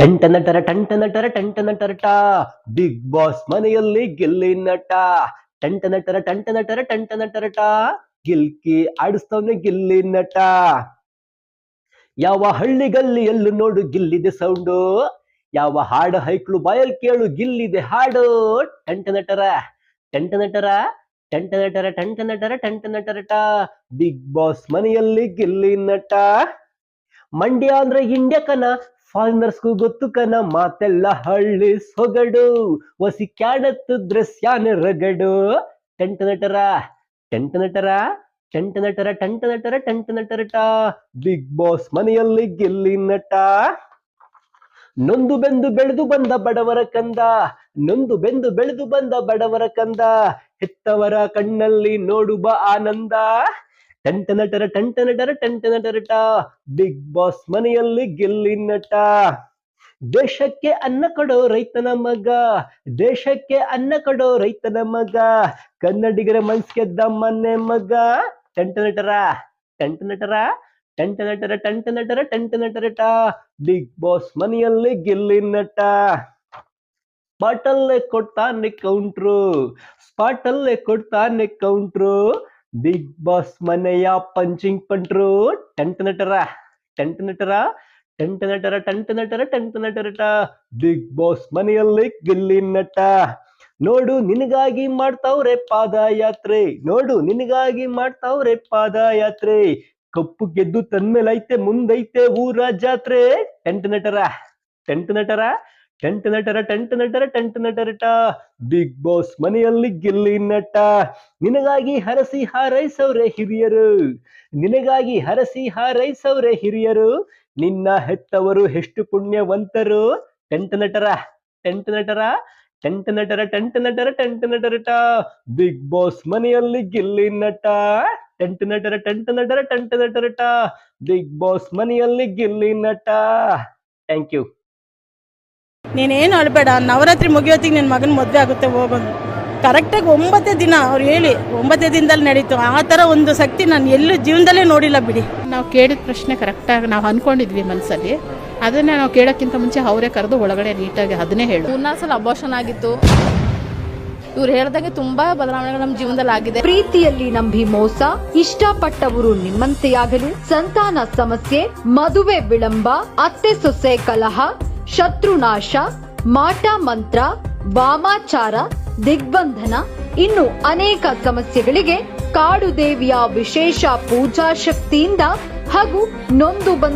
ಟಂಟ ನಟರ ಟಂಟ ನಟರ ಟಂಟ ನಟರಟ big boss ಮನೆಯಲ್ಲಿ ಗಿಲ್ಲಿ ನಟ. ಟಂಟ ನಟರ ಟಂಟ ನಟರ ಟಂಟ ನಟರಟ ಗಿಲ್ಕಿ ಆಡಿಸ್ತವನೆ ಗಿಲ್ಲಿ ನಟ. ಯಾವ ಹಳ್ಳಿ ಗಲ್ಲಿಯಲ್ಲೂ ನೋಡು ಗಿಲ್ಲಿದೆ ಸೌಂಡು, ಯಾವ ಹಾಡು ಹೈಕ್ಳು ಬಾಯಲ್ಲಿ ಕೇಳು ಗಿಲ್ಲಿದೆ ಹಾಡು. ಟಂಟ ನಟರ ಟಂಟ ನಟರ ಟಂಟ ನಟರ ಟಂಟ ನಟರ ಟಂಟ ನಟರಟ ಬಿಗ್ ಬಾಸ್ ಮನೆಯಲ್ಲಿ ಗಿಲ್ಲಿ ನಟ. ಮಂಡ್ಯ ಅಂದ್ರೆ ಇಂಡ್ಯ ಕನ, ಫಾರಿನರ್ಸ್ಗೂ ಗೊತ್ತು ಕನ, ಮಾತೆಲ್ಲ ಹಳ್ಳಿ ಸೊಗಡು, ವಸಿ ಕ್ಯಾಡತ್ತಿದ್ರೆ ಸ್ಯಾನೆ ರಗಡು. ಟಂಟ ನಟರ ಟಂಟ ನಟರ ಟಂಟ ನಟರ ಟಂಟ ನಟರ ಟಂಟ ನಟರಟ ಬಿಗ್ ಬಾಸ್ ಮನೆಯಲ್ಲಿ ಗಿಲ್ಲಿ ನಟ. ನೊಂದು ಬೆಂದು ಬೆಳೆದು ಬಂದ ಬಡವರ ಕಂದ, ನೊಂದು ಬೆಂದು ಬೆಳೆದು ಬಂದ ಬಡವರ ಕಂದ, ಹೆತ್ತವರ ಕಣ್ಣಲ್ಲಿ ನೋಡುವ ಆನಂದ. ಟಂಟ ನಟರ ಟಂಟ ನಟರ ಟಂಟ ನಟರಟ ಬಿಗ್ ಬಾಸ್ ಮನೆಯಲ್ಲಿ ಗಿಲ್ಲಿ ನಟ. ದೇಶಕ್ಕೆ ಅನ್ನ ಕೊಡೋ ರೈತನ ಮಗ, ದೇಶಕ್ಕೆ ಅನ್ನ ಕೊಡೋ ರೈತನ ಮಗ, ಕನ್ನಡಿಗರ ಮನ್ಸ್ ಗೆದ್ದ ಮನೆ ಮಗ. ಟಂಟ ನಟರ ಟಂಟ ನಟರ ಟಂಟ ನಟರ ಟಂಟ ನಟರ ಟಂಟ ನಟರಟ ಬಿಗ್ ಬಾಸ್ ಮನೆಯಲ್ಲಿ ಗಿಲ್ಲಿ ನಟ. ಸ್ಪಾಟಲ್ಲೇ ಕೊಡ್ತಾನೆ ಕೌಂಟ್ರು, ಸ್ಪಾಟಲ್ಲೇ ಕೊಡ್ತಾನೆ ಕೌಂಟ್ರು, ಬಿಗ್ ಬಾಸ್ ಮನೆಯ ಪಂಚಿಂಗ್ ಪಂಟ್ರು. ಟಂಟ ನಟರ ಟಂಟ ನಟರ ಟಂಟ ನಟರ ಟಂಟ ನಟರ ಟಂಟ ನಟರಟ ಬಿಗ್ ಬಾಸ್ ಮನೆಯಲ್ಲಿ ಗಿಲ್ಲಿ ನಟ. ನೋಡು ನಿನಗಾಗಿ ಮಾಡ್ತಾವ್ರೆ ಪಾದಯಾತ್ರೆ, ನೋಡು ನಿನಗಾಗಿ ಮಾಡ್ತಾವ್ರೆ ಪಾದಯಾತ್ರೆ, ಕಪ್ಪು ಗೆದ್ದು ತನ್ಮೇಲೈತೆ ಮುಂದೈತೆ ಊರ ಜಾತ್ರೆ. ಟಂಟ ನಟರ ಟಂಟ ನಟರ ಟಂಟ ನಟರ ಟಂಟ ನಟರ ಟಂಟ ನಟರಟ ಬಿಗ್ ಬಾಸ್ ಮನೆಯಲ್ಲಿ ಗಿಲ್ಲಿ ನಟ. ನಿನಗಾಗಿ ಹರಸಿ ಹಾರೈಸವ್ರೆ ಹಿರಿಯರು, ನಿನಗಾಗಿ ಹರಸಿ ಹಾರೈಸವ್ರೆ ಹಿರಿಯರು, ನಿನ್ನ ಹೆತ್ತವರು ಎಷ್ಟು ಪುಣ್ಯವಂತರು. ಟಂಟ ನಟರ ಟಂಟ ನಟರ ಟಂಟ ನಟರ ಟಂಟ ನಟರ ಟಂಟ ನಟರಟ ಬಿಗ್ ಬಾಸ್ ಮನೆಯಲ್ಲಿ ಗಿಲ್ಲಿ ನಟ. ಟಂಟ ನಟರ ಟಂಟ ನಟರ ಟಂಟ ನಟರಟ ಬಿಗ್ ಬಾಸ್ ಮನೆಯಲ್ಲಿ ಗಿಲ್ಲಿ ನಟ. Thank you. ನೀನೇನು ಅಳಬೇಡ, ನವರಾತ್ರಿ ಮುಗಿಯೋತ್ತಿಗೆ ನಿನ್ನ ಮಗನ ಮದುವೆ ಆಗುತ್ತೆ ಹೋಗೋದು. ಕರೆಕ್ಟಾಗಿ 9 ದಿನ ಅವ್ರು ಹೇಳಿ 9 ದಿನದಲ್ಲಿ ನಡೀತು. ಆ ಥರ ಒಂದು ಶಕ್ತಿ ನಾನು ಎಲ್ಲೂ ಜೀವನದಲ್ಲೇ ನೋಡಿಲ್ಲ ಬಿಡಿ. ನಾವು ಕೇಳಿದ ಪ್ರಶ್ನೆ ಕರೆಕ್ಟಾಗಿ ನಾವು ಅಂದ್ಕೊಂಡಿದ್ವಿ ಮನಸ್ಸಲ್ಲಿ, ಅದನ್ನೇ ನಾವು ಕೇಳೋಕ್ಕಿಂತ ಮುಂಚೆ ಅವರೇ ಕರೆದು ಒಳಗಡೆ ನೀಟಾಗಿ ಅದನ್ನೇ ಹೇಳು. 3 ಸಲ ಅಬೋಷನ್ ಆಗಿತ್ತು. ಇವ್ರು ಹೇಳ್ದಂಗೆ ತುಂಬಾ ಬದಲಾವಣೆಗಳು ನಮ್ಮ ಜೀವನದಲ್ಲಿ ಆಗಿದೆ. ಪ್ರೀತಿಯಲ್ಲಿ ನಂಬಿ ಮೋಸ, ಇಷ್ಟಪಟ್ಟವರು ನಿಮ್ಮಂತೆಯಾಗಲು, ಸಂತಾನ ಸಮಸ್ಯೆ, ಮದುವೆ ವಿಳಂಬ, ಅತ್ತೆ ಸೊಸೆ ಕಲಹ, ಶತ್ರುನಾಶ, ಮಾಟ ಮಂತ್ರ, ವಾಮಾಚಾರ, ದಿಗ್ಬಂಧನ, ಇನ್ನು ಅನೇಕ ಸಮಸ್ಯೆಗಳಿಗೆ ಕಾಡು ದೇವಿಯ ವಿಶೇಷ ಪೂಜಾ ಶಕ್ತಿಯಿಂದ ಹಾಗೂ ನೊಂದು ಬಂದ